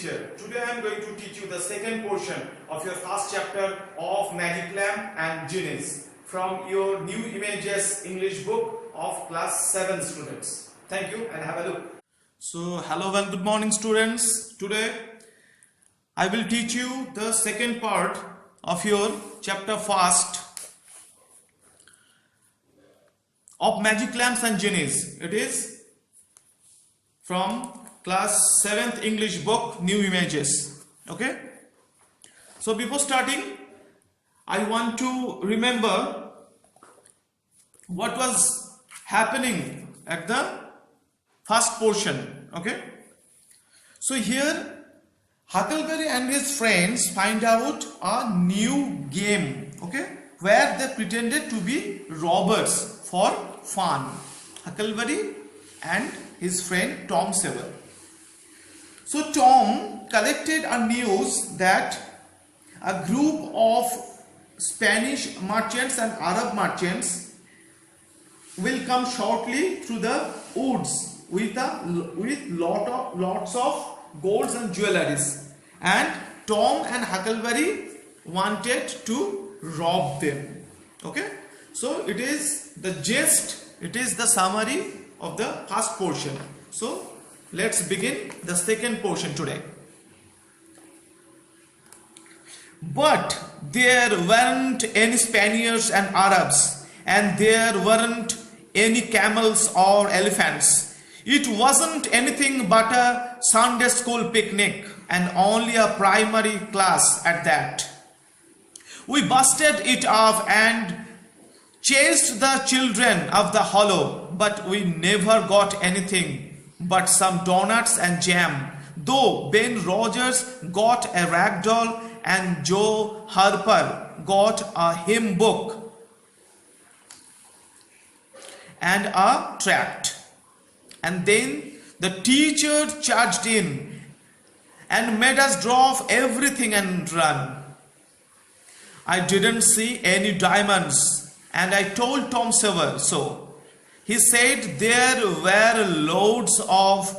teacher. Today I am going to teach you the second portion of your first chapter of Magic Lamp and Genies from your New Images English book of class 7 students. Thank you and have a look. So hello and good morning students. Today I will teach you the second part of your chapter first of Magic Lamps and Genies. It is from class 7th English book New Images. Okay, so before starting I want to remember what was happening at the first portion. Okay, so here Huckleberry and his friends find out a new game, okay, where they pretended to be robbers for fun. Huckleberry and his friend Tom Sawyer. So Tom collected a news that a group of Spanish merchants and Arab merchants will come shortly through the woods with lots of golds and jewelries, and Tom and Huckleberry wanted to rob them. Okay, so it is the gist, it is the summary of the first portion. So let's begin the second portion today. But there weren't any Spaniards and Arabs, and there weren't any camels or elephants. It wasn't anything but a Sunday school picnic, and only a primary class at that. We busted it off and chased the children of the hollow, but we never got anything but some donuts and jam, though Ben Rogers got a rag doll and Joe Harper got a hymn book and a tract. And then the teacher charged in and made us drop everything and run. I didn't see any diamonds, and I told Tom Sawyer so. He said there were loads of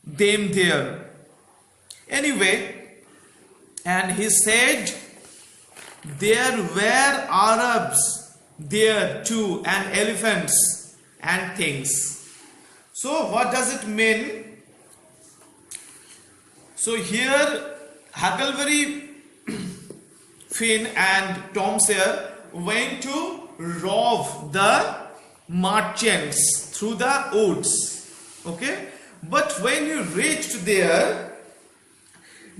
them there. Anyway, and he said there were Arabs there too, and elephants and things. So what does it mean? So here Huckleberry Finn and Tom Sawyer went to rob the merchants through the woods. Okay, but when you reached there,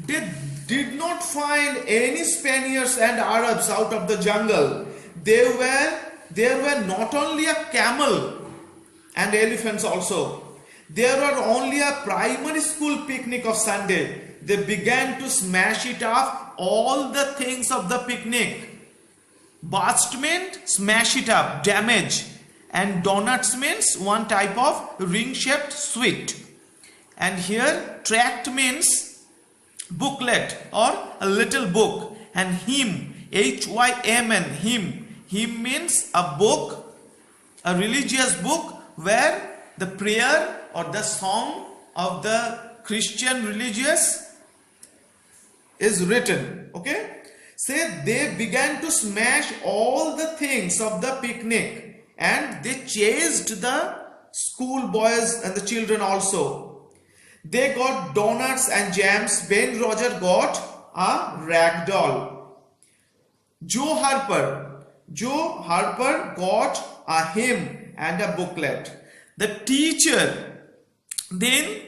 they did not find any Spaniards and Arabs out of the jungle. There were not only a camel and elephants also. There were only a primary school picnic of Sunday. They began to smash it up, all the things of the picnic. Burst meant smash it up, damage. And donuts means one type of ring-shaped sweet. And here tract means booklet or a little book. And hymn, H-Y-M-N, hymn. Hymn means a book, a religious book where the prayer or the song of the Christian religious is written. Okay? Say they began to smash all the things of the picnic, and they chased the school boys and the children also. They got donuts and jams. Ben Roger got a rag doll. Joe Harper got a hymn and a booklet. Then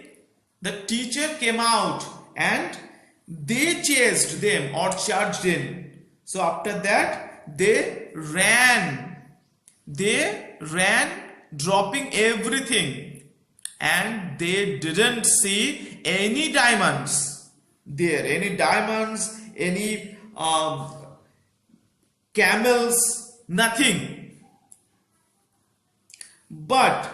the teacher came out and they chased them or charged in. So after that they ran, dropping everything, and they didn't see any diamonds there, any camels, nothing. But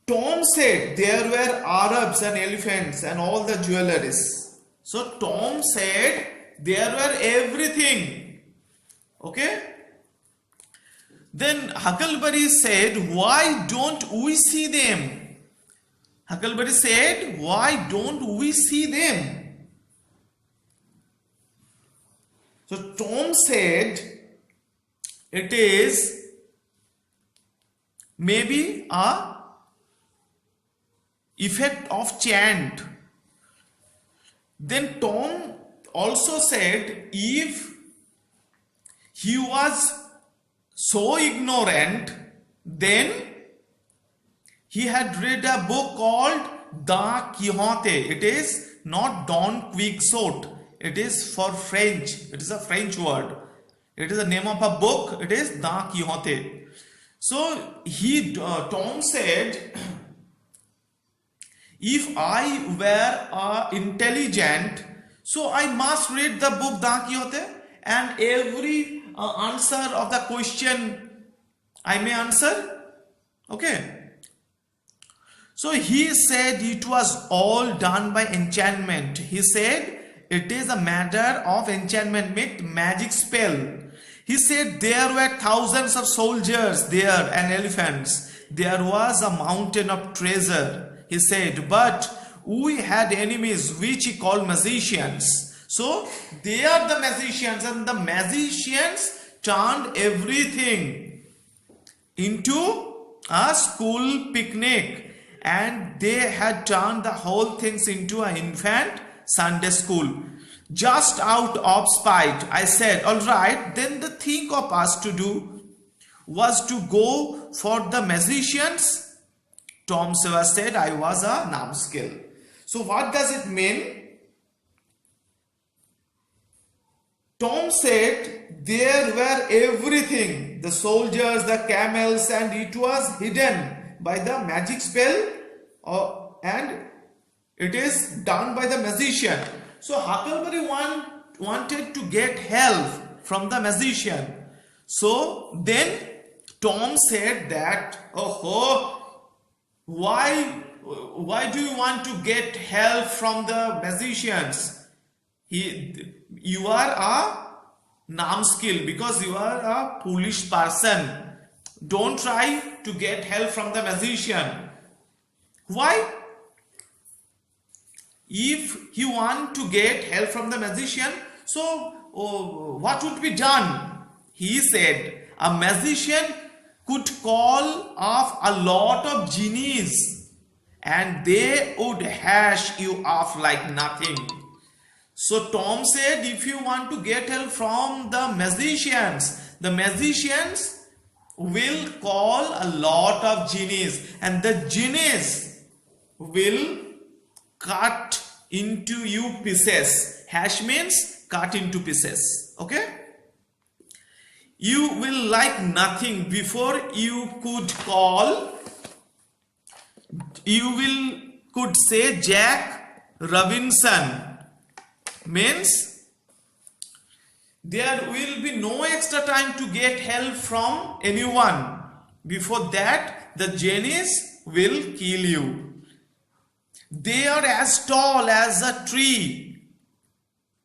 Tom said there were Arabs and elephants and all the jewelries. So Tom said there were everything. Okay? Then Huckleberry said, why don't we see them? Huckleberry said, why don't we see them? So Tom said, it is maybe a effect of chant. Then Tom also said, if he was so ignorant, then he had read a book called Don Quixote. It is not Don Quixote. It is for French. It is a French word. It is the name of a book. It is Don Quixote. So Tom said, if I were intelligent, so I must read the book Don Quixote, and every answer of the question I may answer. Okay. So he said it was all done by enchantment. He said it is a matter of enchantment, magic spell. He said there were thousands of soldiers there and elephants. There was a mountain of treasure. He said, but we had enemies which he called magicians. So they are the magicians, and the magicians turned everything into a school picnic, and they had turned the whole things into an infant Sunday school. Just out of spite, I said, all right, then the thing of us to do was to go for the magicians. Tom Sawyer said, I was a numbskull. So what does it mean? Tom said there were everything, the soldiers, the camels, and it was hidden by the magic spell, and it is done by the magician. So Huckleberry wanted to get help from the magician. So then Tom said that, why do you want to get help from the magicians? You are a numbskull because you are a foolish person. Don't try to get help from the magician. Why? If you want to get help from the magician, so what would be done? He said a magician could call off a lot of genies and they would hash you off like nothing. So Tom said, if you want to get help from the magicians will call a lot of genies, and the genies will cut into you pieces. Hash means cut into pieces. Okay? You will like nothing before you could say Jack Robinson. Means there will be no extra time to get help from anyone. Before that, the genies will kill you. They are as tall as a tree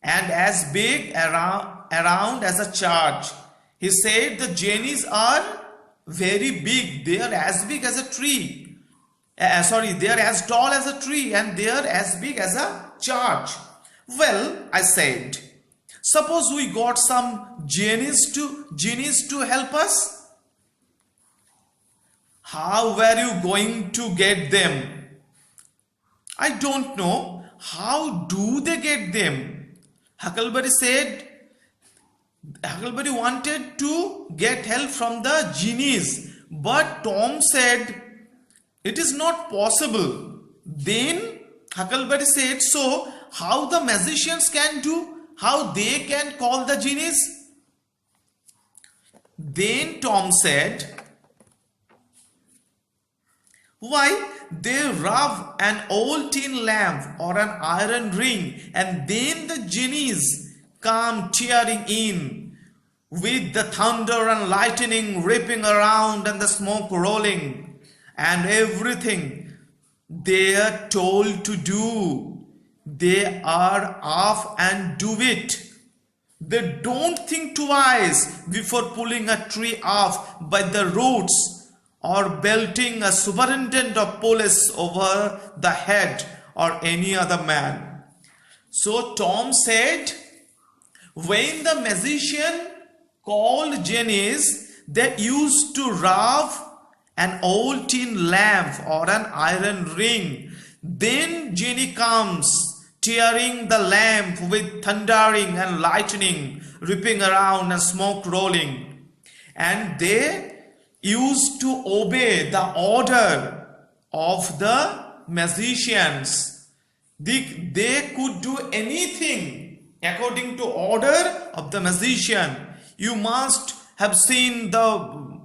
and as big around as a church. He said the genies are very big. They are as big as a tree. They are as tall as a tree and they are as big as a church. Well, I said, suppose we got some genies to help us. How were you going to get them? I don't know. How do they get them? Huckleberry wanted to get help from the genies, but Tom said it is not possible. Then Huckleberry said, so how the magicians can do? How they can call the genies? Then Tom said, why, they rub an old tin lamp or an iron ring, and then the genies come tearing in with the thunder and lightning ripping around and the smoke rolling and everything they are told to do. They are off and do it. They don't think twice before pulling a tree off by the roots or belting a superintendent of police over the head or any other man. So Tom said, when the magician called Janice, they used to rub an old tin lamp or an iron ring. Then Jenny comes, tearing the lamp with thundering and lightning, ripping around and smoke rolling. And they used to obey the order of the magicians. They could do anything according to order of the magician. You must have seen the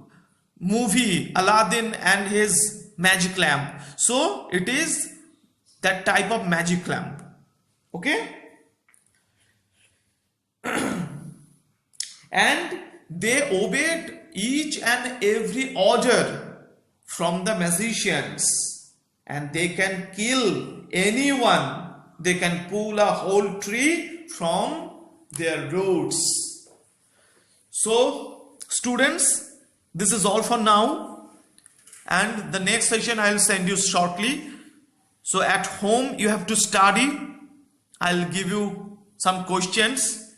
movie Aladdin and his magic lamp. So it is that type of magic lamp. Okay? And they obeyed each and every order from the magicians, and they can kill anyone. They can pull a whole tree from their roots. So students, this is all for now, and the next session I will send you shortly. So at home you have to study. I'll give you some questions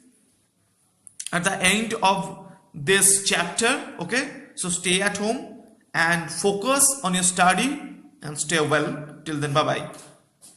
at the end of this chapter. Okay, so stay at home and focus on your study and stay well. Till then, bye bye.